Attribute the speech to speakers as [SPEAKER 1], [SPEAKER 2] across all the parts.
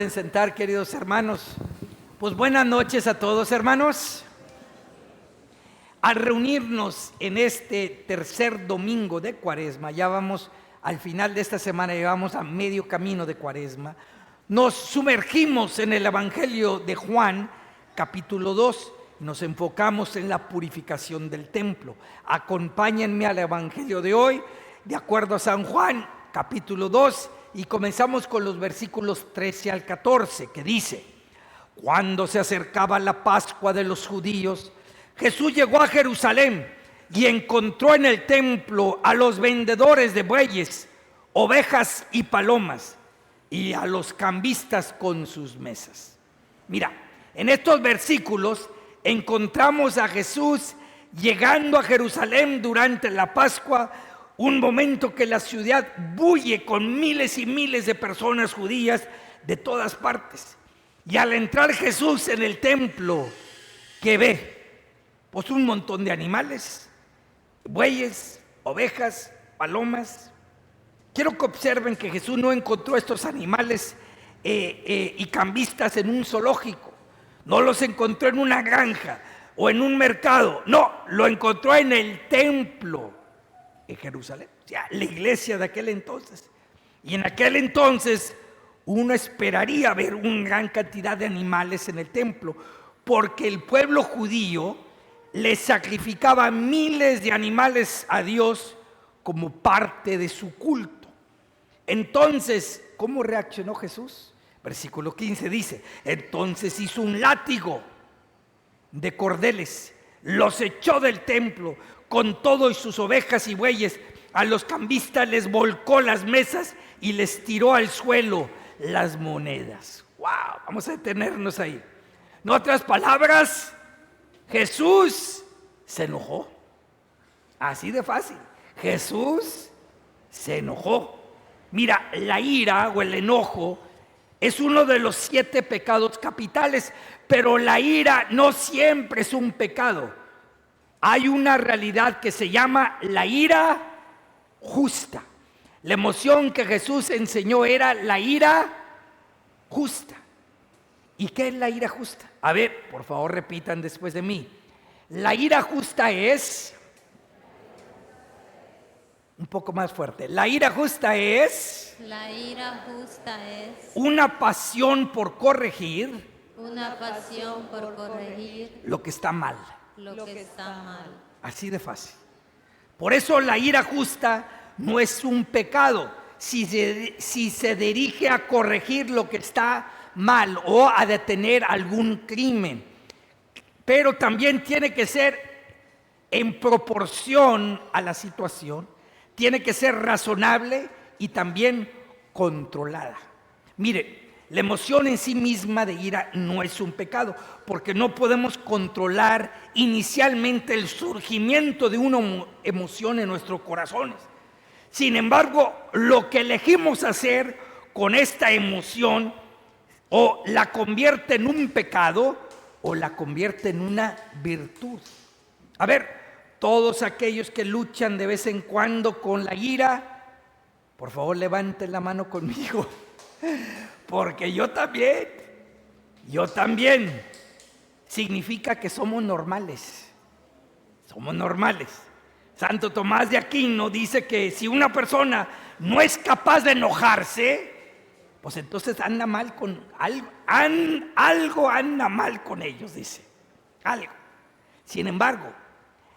[SPEAKER 1] Sentar, queridos hermanos. Pues buenas noches a todos, hermanos. Al reunirnos en este tercer domingo de Cuaresma, ya vamos al final de esta semana, llevamos a medio camino de Cuaresma, nos sumergimos en el Evangelio de Juan, capítulo 2, nos enfocamos en la purificación del templo. Acompáñenme al Evangelio de hoy, de acuerdo a San Juan, capítulo 2, y comenzamos con los versículos 13 al 14, que dice: cuando se acercaba la Pascua de los judíos, Jesús llegó a Jerusalén y encontró en el templo a los vendedores de bueyes, ovejas y palomas, y a los cambistas con sus mesas. Mira, en estos versículos encontramos a Jesús llegando a Jerusalén durante la Pascua, un momento que la ciudad bulle con miles y miles de personas judías de todas partes. Y al entrar Jesús en el templo, ¿qué ve? Pues un montón de animales, bueyes, ovejas, palomas. Quiero que observen que Jesús no encontró estos animales y cambistas en un zoológico, no los encontró en una granja o en un mercado, no, lo encontró en el templo en Jerusalén, o sea, la iglesia de aquel entonces. Y en aquel entonces uno esperaría ver una gran cantidad de animales en el templo, porque el pueblo judío le sacrificaba miles de animales a Dios como parte de su culto. Entonces, ¿cómo reaccionó Jesús? Versículo 15 dice: entonces hizo un látigo de cordeles, los echó del templo con todo y sus ovejas y bueyes. A los cambistas les volcó las mesas y les tiró al suelo las monedas. ¡Wow! Vamos a detenernos ahí. En otras palabras, Jesús se enojó. Así de fácil. Jesús se enojó. Mira, la ira o el enojo es uno de los 7 pecados capitales, pero la ira no siempre es un pecado. Hay una realidad que se llama la ira justa. La emoción que Jesús enseñó era la ira justa. ¿Y qué es la ira justa? A ver, por favor, repitan después de mí. La ira justa es... Un poco más fuerte. La ira justa es...
[SPEAKER 2] La ira justa es
[SPEAKER 1] una pasión por corregir...
[SPEAKER 2] una pasión por corregir
[SPEAKER 1] lo que está mal.
[SPEAKER 2] lo que está mal.
[SPEAKER 1] Así de fácil. Por eso la ira justa no es un pecado si se dirige a corregir lo que está mal o a detener algún crimen. Pero también tiene que ser en proporción a la situación, tiene que ser razonable y también controlada. Mire, la emoción en sí misma de ira no es un pecado, porque no podemos controlar inicialmente el surgimiento de una emoción en nuestros corazones. Sin embargo, lo que elegimos hacer con esta emoción o la convierte en un pecado o la convierte en una virtud. A ver, todos aquellos que luchan de vez en cuando con la ira, por favor levanten la mano conmigo. Porque yo también, significa que somos normales. Santo Tomás de Aquino dice que si una persona no es capaz de enojarse, pues entonces anda mal con algo anda mal con ellos, dice, algo. Sin embargo,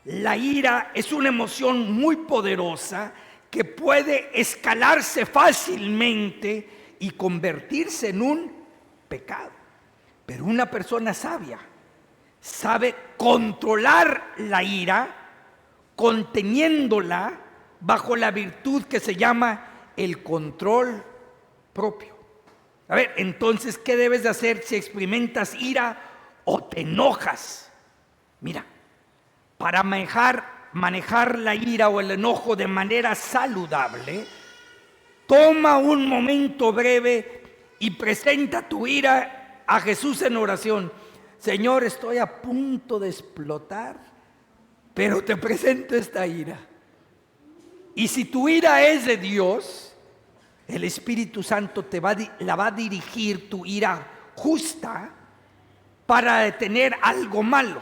[SPEAKER 1] la ira es una emoción muy poderosa que puede escalarse fácilmente y convertirse en un pecado. Pero una persona sabia sabe controlar la ira, conteniéndola bajo la virtud que se llama el control propio. A ver, entonces, ¿qué debes de hacer si experimentas ira o te enojas? Mira, para manejar la ira o el enojo de manera saludable, toma un momento breve y presenta tu ira a Jesús en oración. Señor, estoy a punto de explotar, pero te presento esta ira. Y si tu ira es de Dios, El Espíritu Santo la va a dirigir tu ira justa para detener algo malo,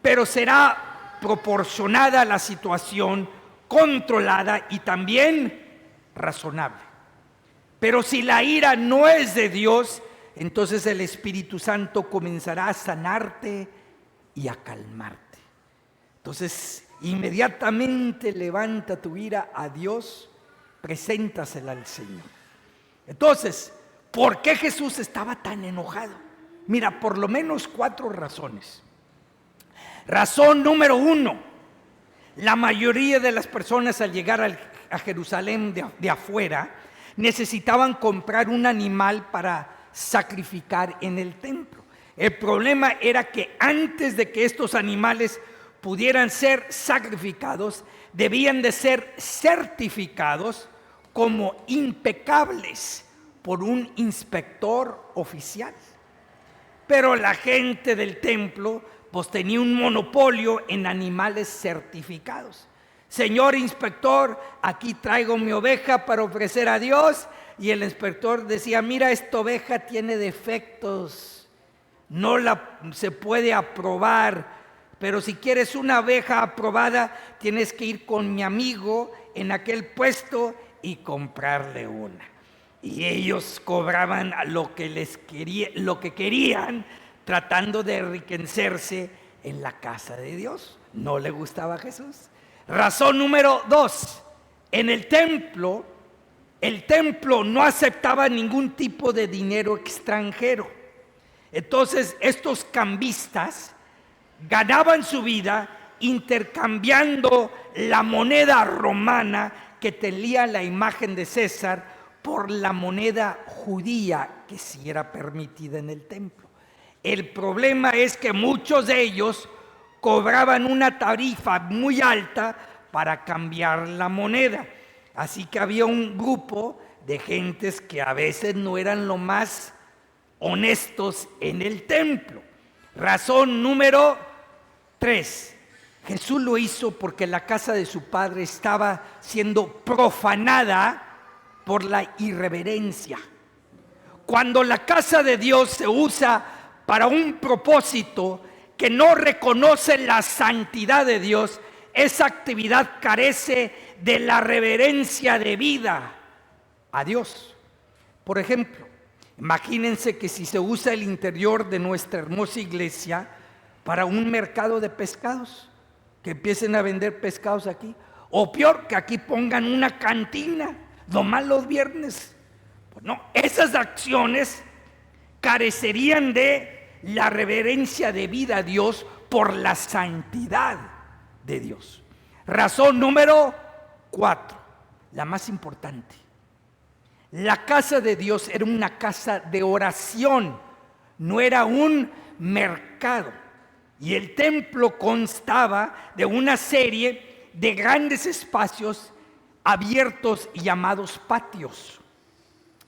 [SPEAKER 1] pero será proporcionada a la situación, controlada y también razonable. Pero si la ira no es de Dios, entonces el Espíritu Santo comenzará a sanarte y a calmarte. Entonces, inmediatamente levanta tu ira a Dios, preséntasela al Señor. Entonces, ¿por qué Jesús estaba tan enojado? Mira, por lo menos 4 razones. Razón número 1, la mayoría de las personas al llegar a Jerusalén de afuera necesitaban comprar un animal para sacrificar en el templo. El problema era que antes de que estos animales pudieran ser sacrificados, debían de ser certificados como impecables por un inspector oficial. Pero la gente del templo pues tenía un monopolio en animales certificados. Señor inspector, aquí traigo mi oveja para ofrecer a Dios. Y el inspector decía, mira, esta oveja tiene defectos, no se puede aprobar, pero si quieres una oveja aprobada, tienes que ir con mi amigo en aquel puesto y comprarle una. Y ellos cobraban lo que querían, tratando de enriquecerse en la casa de Dios. No le gustaba a Jesús. Razón número 2, en el templo no aceptaba ningún tipo de dinero extranjero. Entonces estos cambistas ganaban su vida intercambiando la moneda romana que tenía la imagen de César por la moneda judía que sí era permitida en el templo. El problema es que muchos de ellos cobraban una tarifa muy alta para cambiar la moneda. Así que había un grupo de gentes que a veces no eran lo más honestos en el templo. Razón número 3. Jesús lo hizo porque la casa de su padre estaba siendo profanada por la irreverencia. Cuando la casa de Dios se usa para un propósito que no reconoce la santidad de Dios, esa actividad carece de la reverencia debida a Dios. Por ejemplo, imagínense que si se usa el interior de nuestra hermosa iglesia para un mercado de pescados, que empiecen a vender pescados aquí, o peor, que aquí pongan una cantina, nomás los viernes. Pues no, esas acciones carecerían de la reverencia debida a Dios por la santidad de Dios. Razón número 4, la más importante. La casa de Dios era una casa de oración, no era un mercado. Y el templo constaba de una serie de grandes espacios abiertos llamados patios.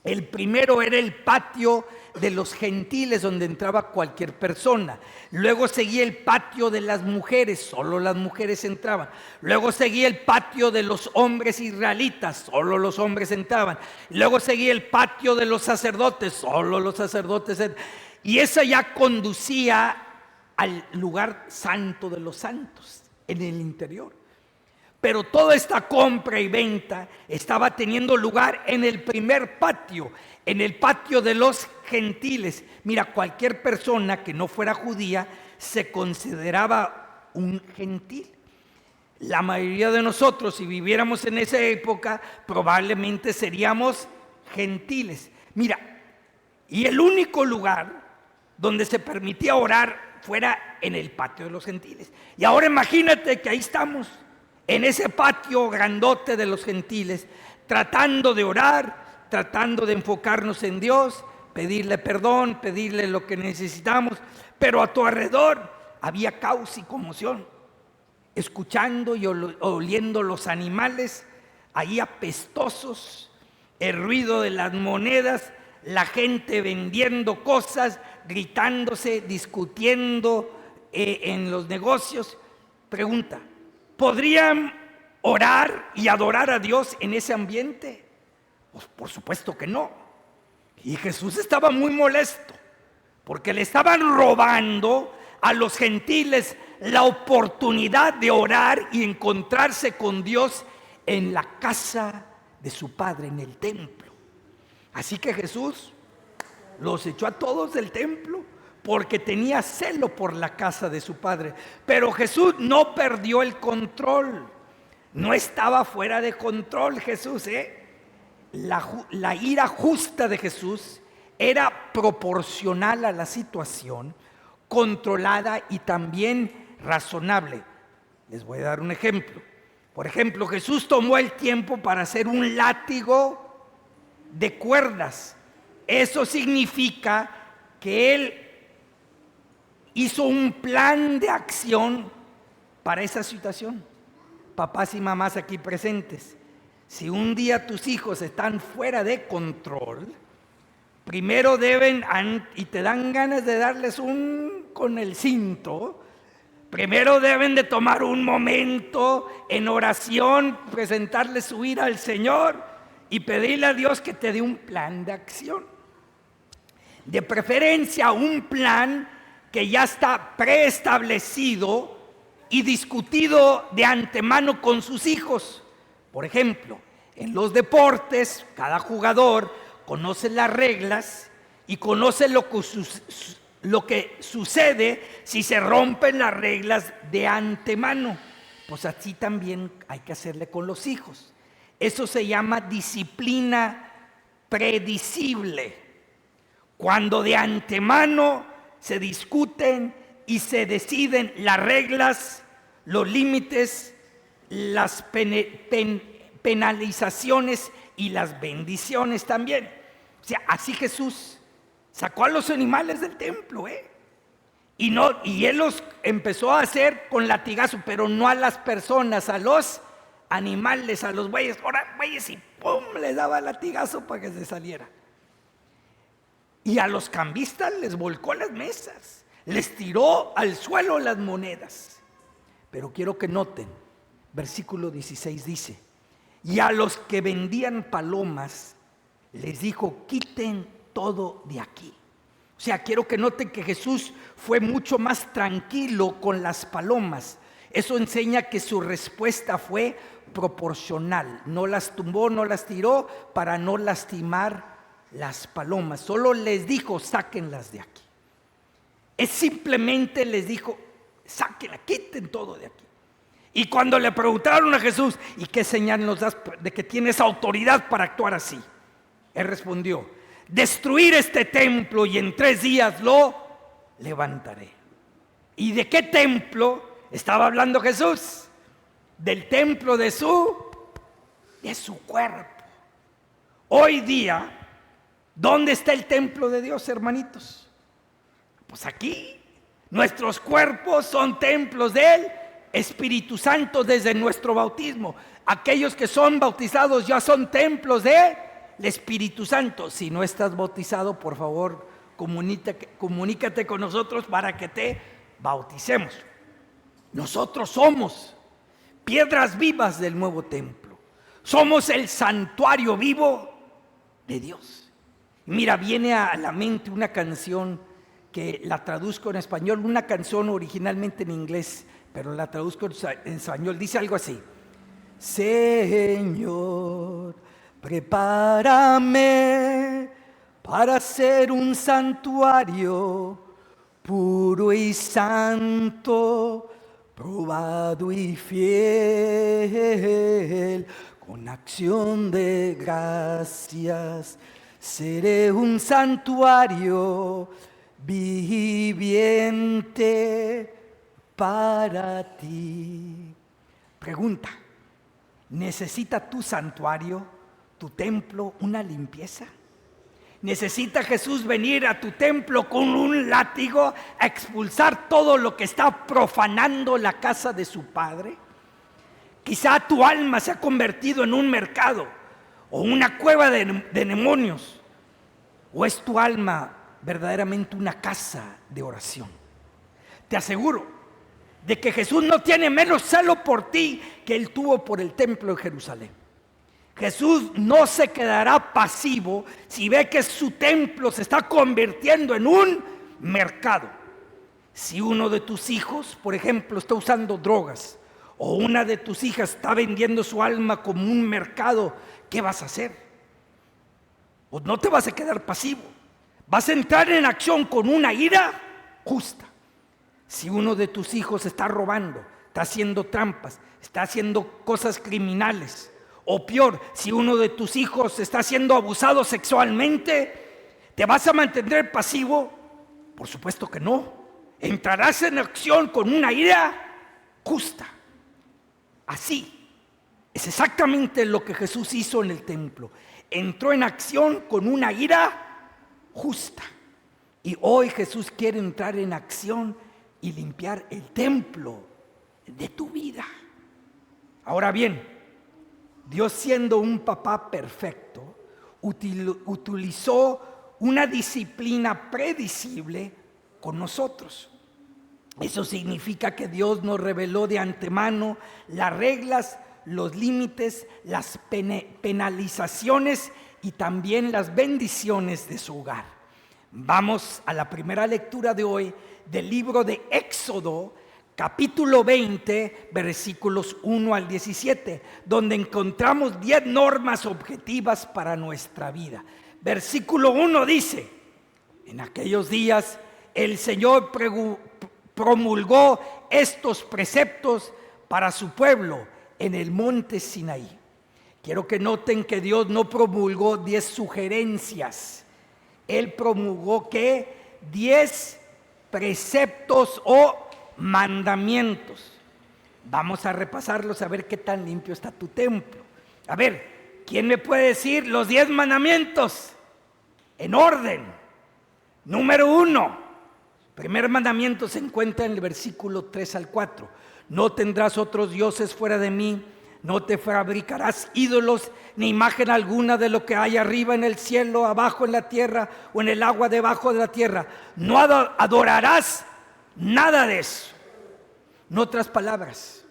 [SPEAKER 1] El primero era el patio de los gentiles, donde entraba cualquier persona. Luego seguía el patio de las mujeres, solo las mujeres entraban. Luego seguía el patio de los hombres israelitas, solo los hombres entraban. Luego seguía el patio de los sacerdotes, solo los sacerdotes. Y esa ya conducía al lugar santo de los santos, en el interior. Pero toda esta compra y venta estaba teniendo lugar en el primer patio, en el patio de los gentiles. Mira, cualquier persona que no fuera judía se consideraba un gentil. La mayoría de nosotros, si viviéramos en esa época, probablemente seríamos gentiles. Mira, y el único lugar donde se permitía orar fuera en el patio de los gentiles. Y ahora imagínate que ahí estamos, en ese patio grandote de los gentiles, tratando de orar, tratando de enfocarnos en Dios, pedirle perdón, pedirle lo que necesitamos, pero a tu alrededor había caos y conmoción, escuchando y oliendo los animales ahí apestosos, el ruido de las monedas, la gente vendiendo cosas, gritándose, discutiendo en los negocios. Pregunta, ¿podrían orar y adorar a Dios en ese ambiente? Pues por supuesto que no. Y Jesús estaba muy molesto porque le estaban robando a los gentiles la oportunidad de orar y encontrarse con Dios en la casa de su Padre, en el templo. Así que Jesús los echó a todos del templo porque tenía celo por la casa de su Padre. Pero Jesús no perdió el control. No estaba fuera de control Jesús, La ira justa de Jesús era proporcional a la situación, controlada y también razonable. Les voy a dar un ejemplo. Por ejemplo, Jesús tomó el tiempo para hacer un látigo de cuerdas. Eso significa que Él hizo un plan de acción para esa situación. Papás y mamás aquí presentes, si un día tus hijos están fuera de control, primero deben, y te dan ganas de darles con el cinto, primero deben de tomar un momento en oración, presentarle su ira al Señor y pedirle a Dios que te dé un plan de acción. De preferencia un plan que ya está preestablecido y discutido de antemano con sus hijos. Por ejemplo, en los deportes, cada jugador conoce las reglas y conoce lo que sucede si se rompen las reglas de antemano. Pues así también hay que hacerle con los hijos. Eso se llama disciplina predecible. Cuando de antemano se discuten y se deciden las reglas, los límites, las penalizaciones y las bendiciones también. O sea, así Jesús sacó a los animales del templo, y Él los empezó a hacer con latigazo, pero no a las personas, a los animales, a los bueyes. Ahora, bueyes, y ¡pum!, les daba latigazo para que se saliera. Y a los cambistas les volcó las mesas, les tiró al suelo las monedas. Pero quiero que noten, versículo 16 dice: y a los que vendían palomas les dijo: quiten todo de aquí. O sea, quiero que noten que Jesús fue mucho más tranquilo con las palomas. Eso enseña que su respuesta fue proporcional. No las tumbó, no las tiró para no lastimar las palomas. Solo les dijo: sáquenlas de aquí. Es simplemente les dijo: sáquenla, quiten todo de aquí. Y cuando le preguntaron a Jesús: ¿y qué señal nos das de que tienes autoridad para actuar así? Él respondió: destruir este templo y en 3 días lo levantaré. ¿Y de qué templo estaba hablando Jesús? Del templo de su cuerpo. Hoy día, ¿dónde está el templo de Dios, hermanitos? Pues aquí. Nuestros cuerpos son templos del Espíritu Santo desde nuestro bautismo. Aquellos que son bautizados ya son templos del Espíritu Santo. Si no estás bautizado, por favor, comunícate con nosotros para que te bauticemos. Nosotros somos piedras vivas del nuevo templo. Somos el santuario vivo de Dios. Mira, viene a la mente una canción que la traduzco en español, una canción originalmente en inglés, pero la traduzco en español. Dice algo así: Señor, prepárame para ser un santuario puro y santo, probado y fiel, con acción de gracias. Seré un santuario viviente para ti. Pregunta: ¿necesita tu santuario, tu templo, una limpieza? ¿Necesita Jesús venir a tu templo con un látigo a expulsar todo lo que está profanando la casa de su Padre? Quizá tu alma se ha convertido en un mercado o una cueva de demonios. ¿O es tu alma verdaderamente una casa de oración? Te aseguro de que Jesús no tiene menos celo por ti que Él tuvo por el templo de Jerusalén. Jesús no se quedará pasivo si ve que su templo se está convirtiendo en un mercado. Si uno de tus hijos, por ejemplo, está usando drogas, o una de tus hijas está vendiendo su alma como un mercado, ¿qué vas a hacer? Pues no te vas a quedar pasivo. Vas a entrar en acción con una ira justa. Si uno de tus hijos está robando, está haciendo trampas, está haciendo cosas criminales, o peor, si uno de tus hijos está siendo abusado sexualmente, ¿te vas a mantener pasivo? Por supuesto que no. Entrarás en acción con una ira justa. Así es exactamente lo que Jesús hizo en el templo. Entró en acción con una ira justa. Y hoy Jesús quiere entrar en acción y limpiar el templo de tu vida. Ahora bien, Dios, siendo un papá perfecto, utilizó una disciplina predecible con nosotros. Eso significa que Dios nos reveló de antemano las reglas, los límites, las penalizaciones y también las bendiciones de su hogar. Vamos a la primera lectura de hoy del libro de Éxodo, capítulo 20, versículos 1 al 17, donde encontramos 10 normas objetivas para nuestra vida. Versículo 1 dice: en aquellos días el Señor promulgó estos preceptos para su pueblo en el monte Sinaí. Quiero que noten que Dios no promulgó 10 sugerencias. Él promulgó ¿qué? 10 preceptos o mandamientos. Vamos a repasarlos a ver qué tan limpio está tu templo. A ver, ¿quién me puede decir los 10 mandamientos? En orden. Número 1. Primer mandamiento se encuentra en el versículo 3 al 4. No tendrás otros dioses fuera de mí. No te fabricarás ídolos ni imagen alguna de lo que hay arriba en el cielo, abajo en la tierra o en el agua debajo de la tierra. No adorarás nada de eso. En otras palabras,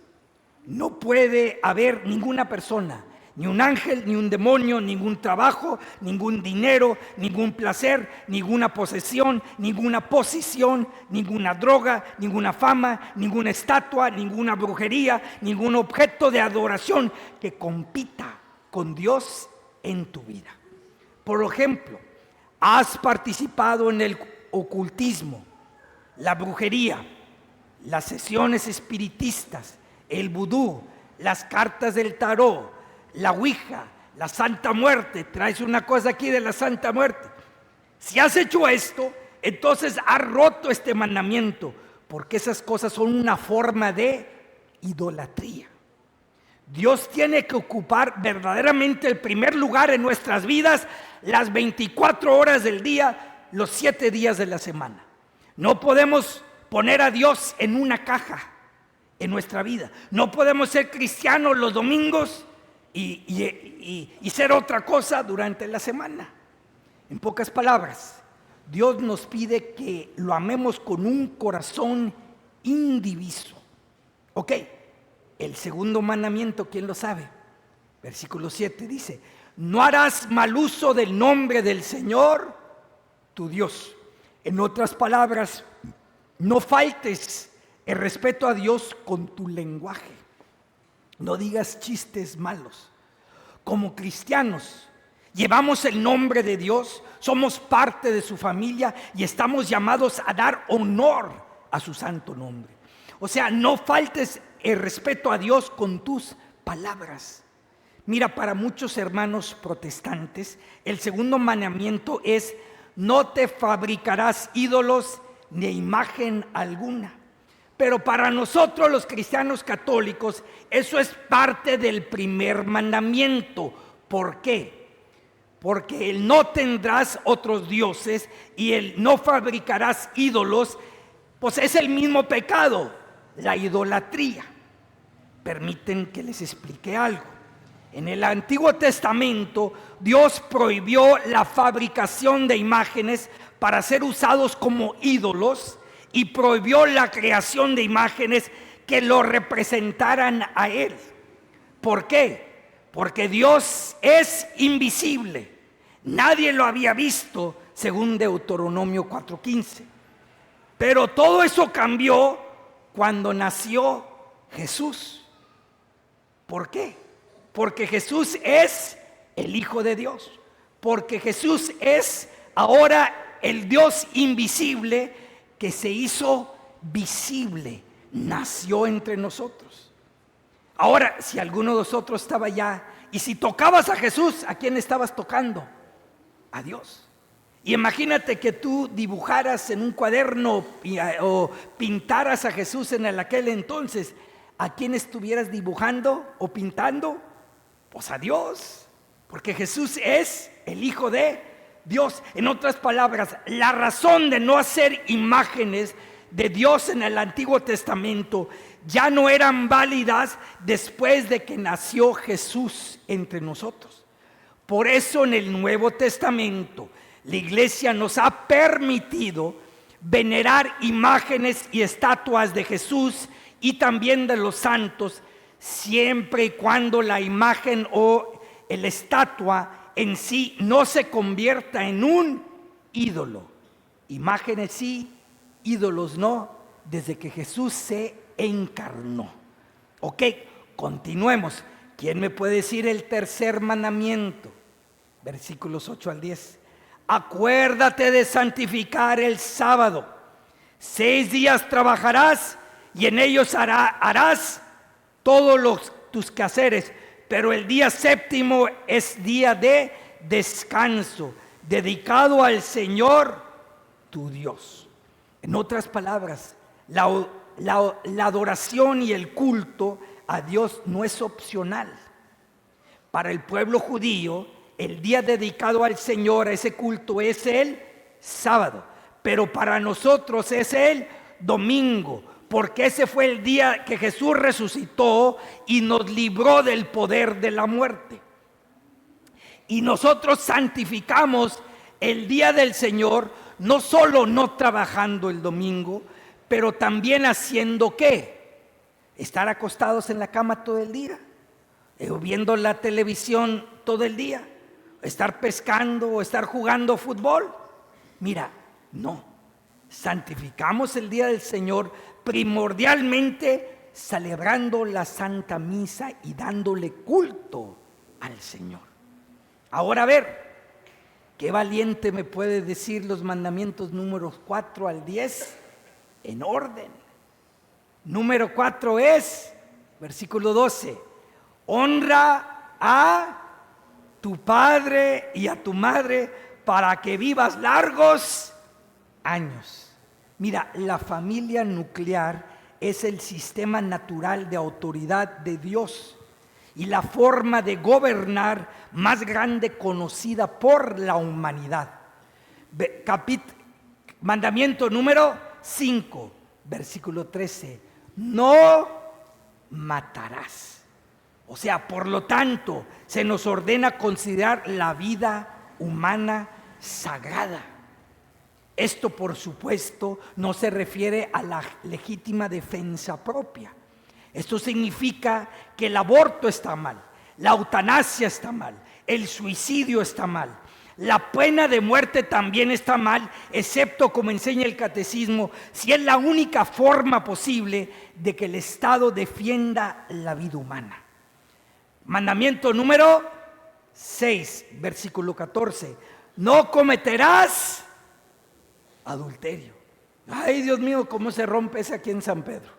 [SPEAKER 1] no puede haber ninguna persona, ni un ángel, ni un demonio, ningún trabajo, ningún dinero, ningún placer, ninguna posesión, ninguna posición, ninguna droga, ninguna fama, ninguna estatua, ninguna brujería, ningún objeto de adoración que compita con Dios en tu vida. Por ejemplo, has participado en el ocultismo, la brujería, las sesiones espiritistas, el vudú, las cartas del tarot, la ouija, la Santa Muerte. Traes una cosa aquí de la Santa Muerte. Si has hecho esto, entonces has roto este mandamiento, porque esas cosas son una forma de idolatría. Dios tiene que ocupar verdaderamente el primer lugar en nuestras vidas las 24 horas del día, los 7 días de la semana. No podemos poner a Dios en una caja en nuestra vida. No podemos ser cristianos los domingos y ser otra cosa durante la semana. En pocas palabras, Dios nos pide que lo amemos con un corazón indiviso. Ok, el segundo mandamiento, ¿quién lo sabe? Versículo 7 dice: no harás mal uso del nombre del Señor tu Dios. En otras palabras, no faltes el respeto a Dios con tu lenguaje. No digas chistes malos. Como cristianos, llevamos el nombre de Dios, somos parte de su familia y estamos llamados a dar honor a su santo nombre. O sea, no faltes el respeto a Dios con tus palabras. Mira, para muchos hermanos protestantes, el segundo mandamiento es: no te fabricarás ídolos ni imagen alguna. Pero para nosotros los cristianos católicos eso es parte del primer mandamiento. ¿Por qué? Porque el no tendrás otros dioses y el no fabricarás ídolos, pues es el mismo pecado, la idolatría. Permiten que les explique algo. En el Antiguo Testamento Dios prohibió la fabricación de imágenes para ser usados como ídolos, y prohibió la creación de imágenes que lo representaran a Él. ¿Por qué? porque Dios es invisible. Nadie lo había visto, según Deuteronomio 4:15. Pero todo eso cambió cuando nació Jesús. ¿Por qué? Porque Jesús es el Hijo de Dios. Porque Jesús es ahora el Dios invisible que se hizo visible, nació entre nosotros. Ahora, si alguno de nosotros estaba allá y si tocabas a Jesús, ¿a quién estabas tocando? A Dios. Y imagínate que tú dibujaras en un cuaderno o pintaras a Jesús en aquel entonces. ¿A quién estuvieras dibujando o pintando? Pues a Dios, porque Jesús es el Hijo de Dios. En otras palabras, la razón de no hacer imágenes de Dios en el Antiguo Testamento ya no eran válidas después de que nació Jesús entre nosotros. Por eso en el Nuevo Testamento la iglesia nos ha permitido venerar imágenes y estatuas de Jesús y también de los santos, siempre y cuando la imagen o la estatua en sí no se convierta en un ídolo. Imágenes sí, ídolos no, desde que Jesús se encarnó. Ok, continuemos. ¿Quién me puede decir el tercer mandamiento? Versículos 8 al 10. Acuérdate de santificar el sábado. 6 días trabajarás y en ellos harás todos tus quehaceres, pero el día séptimo es día de descanso, dedicado al Señor tu Dios. En otras palabras, la adoración y el culto a Dios no es opcional. Para el pueblo judío, el día dedicado al Señor, a ese culto, es el sábado. Pero para nosotros es el domingo, porque ese fue el día que Jesús resucitó y nos libró del poder de la muerte. Y nosotros santificamos el día del Señor, no solo no trabajando el domingo, pero también haciendo ¿qué? Estar acostados en la cama todo el día, viendo la televisión todo el día, estar pescando o estar jugando fútbol. Mira, no, santificamos el día del Señor primordialmente celebrando la Santa Misa y dándole culto al Señor. Ahora a ver, ¿qué valiente me puede decir los mandamientos números 4 al 10 en orden? Número 4 es, versículo 12, honra a tu padre y a tu madre para que vivas largos años. Mira, la familia nuclear es el sistema natural de autoridad de Dios y la forma de gobernar más grande conocida por la humanidad. Mandamiento número 5, versículo 13, no matarás. O sea, por lo tanto, se nos ordena considerar la vida humana sagrada. Esto, por supuesto, no se refiere a la legítima defensa propia. Esto significa que el aborto está mal, la eutanasia está mal, el suicidio está mal, la pena de muerte también está mal, excepto, como enseña el catecismo, si es la única forma posible de que el Estado defienda la vida humana. Mandamiento número 6, versículo 14. No cometerás adulterio. Ay, Dios mío, ¿cómo se rompe ese aquí en San Pedro?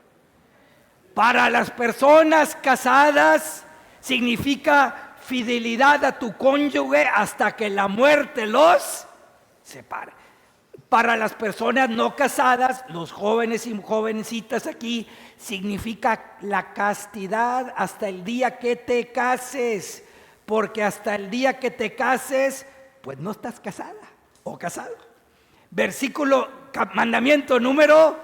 [SPEAKER 1] Para las personas casadas significa fidelidad a tu cónyuge hasta que la muerte los separe. Para las personas no casadas, los jóvenes y jovencitas aquí, significa la castidad hasta el día que te cases, porque hasta el día que te cases, pues no estás casada o casado. Mandamiento número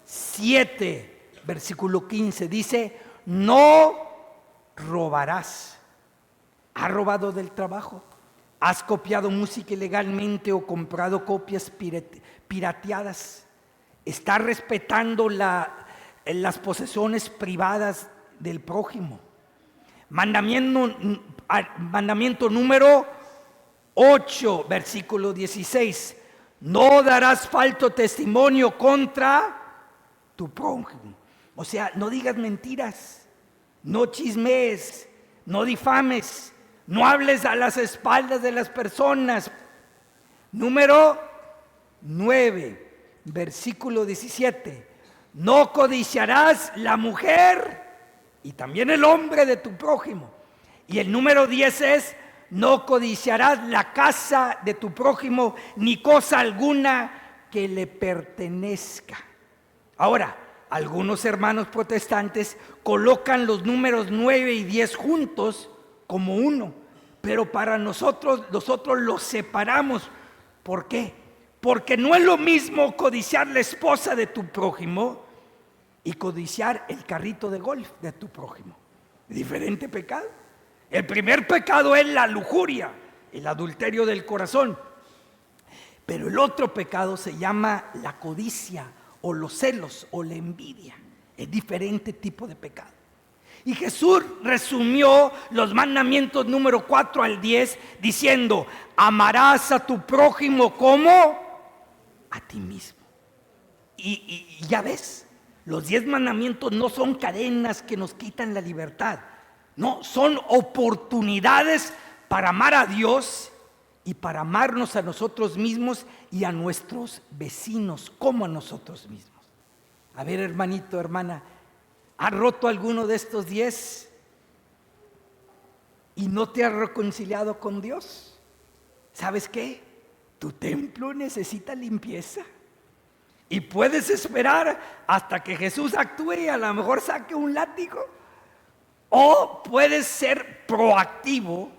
[SPEAKER 1] 7, versículo 15, dice, no robarás. ¿Has robado del trabajo? ¿Has copiado música ilegalmente o comprado copias pirateadas? ¿Estás respetando las posesiones privadas del prójimo? Mandamiento número 8, versículo 16. No darás falso testimonio contra tu prójimo. O sea, no digas mentiras, no chismees, no difames, no hables a las espaldas de las personas. Número 9, versículo 17. No codiciarás la mujer y también el hombre de tu prójimo. Y el número 10 es: no codiciarás la casa de tu prójimo ni cosa alguna que le pertenezca. Ahora, algunos hermanos protestantes colocan los números 9 y 10 juntos como uno, pero para nosotros los separamos. ¿Por qué? Porque no es lo mismo codiciar la esposa de tu prójimo y codiciar el carrito de golf de tu prójimo. Diferente pecado. El primer pecado es la lujuria, el adulterio del corazón. Pero el otro pecado se llama la codicia o los celos o la envidia. Es diferente tipo de pecado. Y Jesús resumió los mandamientos número 4 al 10 diciendo: amarás a tu prójimo como a ti mismo. Y ya ves, los 10 mandamientos no son cadenas que nos quitan la libertad. No, son oportunidades para amar a Dios y para amarnos a nosotros mismos y a nuestros vecinos como a nosotros mismos. A ver, hermanito, hermana, ¿has roto alguno de estos 10 y no te has reconciliado con Dios? ¿Sabes qué? Tu templo necesita limpieza. Y puedes esperar hasta que Jesús actúe y a lo mejor saque un látigo. O puedes ser proactivo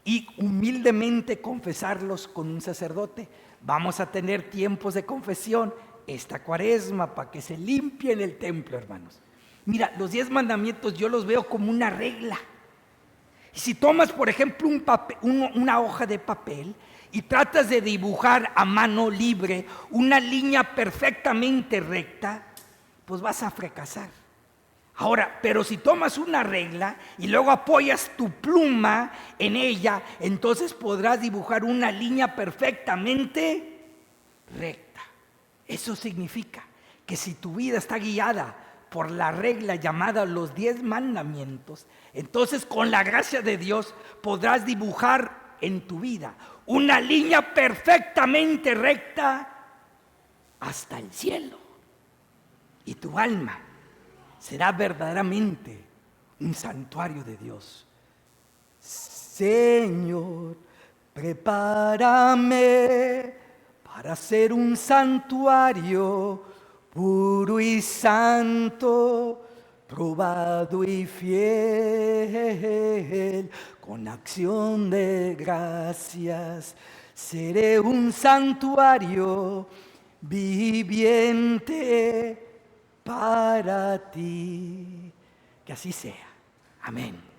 [SPEAKER 1] y humildemente confesarlos con un sacerdote. Vamos a tener tiempos de confesión esta Cuaresma para que se limpie en el templo, hermanos. Mira, los 10 mandamientos yo los veo como una regla. Y si tomas, por ejemplo, una hoja de papel y tratas de dibujar a mano libre una línea perfectamente recta, pues vas a fracasar. Ahora, pero si tomas una regla y luego apoyas tu pluma en ella, entonces podrás dibujar una línea perfectamente recta. Eso significa que si tu vida está guiada por la regla llamada los 10 mandamientos, entonces con la gracia de Dios podrás dibujar en tu vida una línea perfectamente recta hasta el cielo. Y tu alma será verdaderamente un santuario de Dios. Señor, prepárame para ser un santuario puro y santo, probado y fiel, con acción de gracias. Seré un santuario viviente para ti. Que así sea. Amén.